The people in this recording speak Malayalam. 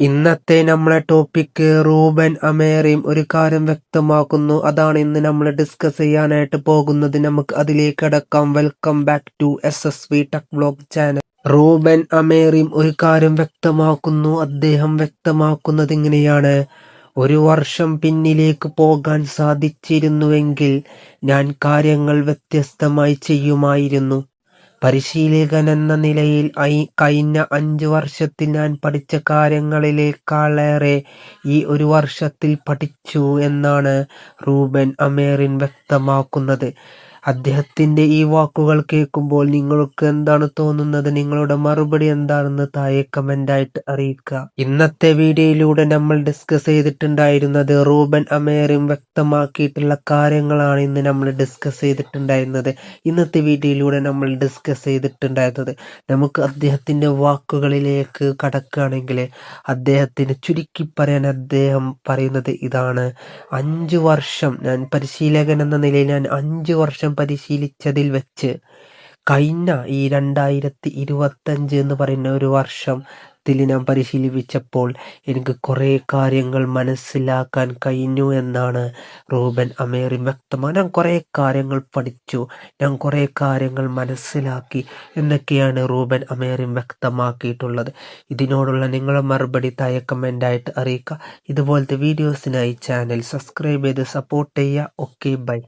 ഇന്നത്തെ നമ്മളെ ടോപ്പിക്ക് റൂബൻ അമേറിം ഒരു കാര്യം വ്യക്തമാക്കുന്നു. അതാണ് ഇന്ന് നമ്മൾ ഡിസ്കസ് ചെയ്യാനായിട്ട് പോകുന്നത്. നമുക്ക് അതിലേക്ക് കടക്കാം. Welcome back to SSV tech vlog channel. Ruben Amorim ഒരു കാര്യം വ്യക്തമാക്കുന്നു. അദ്ദേഹം വ്യക്തമാക്കുന്നത് ഇങ്ങനെയാണ്: ഒരു വർഷം പിന്നിലേക്ക് പോകാൻ സാധിച്ചിരുന്നുവെങ്കിൽ ഞാൻ കാര്യങ്ങൾ വ്യത്യസ്തമായി ചെയ്യുമായിരുന്നു. പരിശീലകനെന്ന നിലയിൽ കഴിഞ്ഞ 5 വർഷത്തിൽ ഞാൻ പഠിച്ച കാര്യങ്ങളിലേക്കാളേറെ ഈ ഒരു വർഷത്തിൽ പഠിച്ചു എന്നാണ് റൂബൻ അമേറിം വ്യക്തമാക്കുന്നത്. അദ്ദേഹത്തിന്റെ ഈ വാക്കുകൾ കേൾക്കുമ്പോൾ നിങ്ങൾക്ക് എന്താണ് തോന്നുന്നത്? നിങ്ങളുടെ മറുപടി എന്താണെന്ന് താഴെ കമന്റായിട്ട് അറിയിക്കുക. ഇന്നത്തെ വീഡിയോയിലൂടെ നമ്മൾ ഡിസ്കസ് ചെയ്തിട്ടുണ്ടായിരുന്നത് റൂബൻ അമേറിം വ്യക്തമാക്കിയിട്ടുള്ള കാര്യങ്ങളാണ് ഇന്ന് നമ്മൾ ഡിസ്കസ് ചെയ്തിട്ടുണ്ടായിരുന്നത്. ഇന്നത്തെ വീഡിയോയിലൂടെ നമ്മൾ ഡിസ്കസ് ചെയ്തിട്ടുണ്ടായിരുന്നത് നമുക്ക് അദ്ദേഹത്തിന്റെ വാക്കുകളിലേക്ക് കടക്കുകയാണെങ്കിൽ അദ്ദേഹത്തിന് ചുരുക്കി പറയാൻ അദ്ദേഹം പറയുന്നത് ഇതാണ്: 5 വർഷം ഞാൻ പരിശീലകൻ എന്ന നിലയിൽ ഞാൻ 5 വർഷം പരിശീലിച്ചതിൽ വെച്ച് കഴിഞ്ഞ ഈ 2025 എന്ന് പറയുന്ന ഒരു വർഷത്തിൽ ഞാൻ പരിശീലിപ്പിച്ചപ്പോൾ എനിക്ക് കുറേ കാര്യങ്ങൾ മനസ്സിലാക്കാൻ കഴിഞ്ഞു എന്നാണ് റൂബൻ അമേറിം വ്യക്തമാണ്. ഞാൻ കുറേ കാര്യങ്ങൾ പഠിച്ചു, ഞാൻ കുറേ കാര്യങ്ങൾ മനസ്സിലാക്കി എന്നൊക്കെയാണ് റൂബൻ അമേറിം വ്യക്തമാക്കിയിട്ടുള്ളത്. ഇതിനോടുള്ള നിങ്ങളുടെ മറുപടി താഴെ കമൻ്റായിട്ട് അറിയിക്കുക. ഇതുപോലത്തെ വീഡിയോസിനായി ചാനൽ സബ്സ്ക്രൈബ് ചെയ്ത് സപ്പോർട്ട് ചെയ്യുക. Okay, by.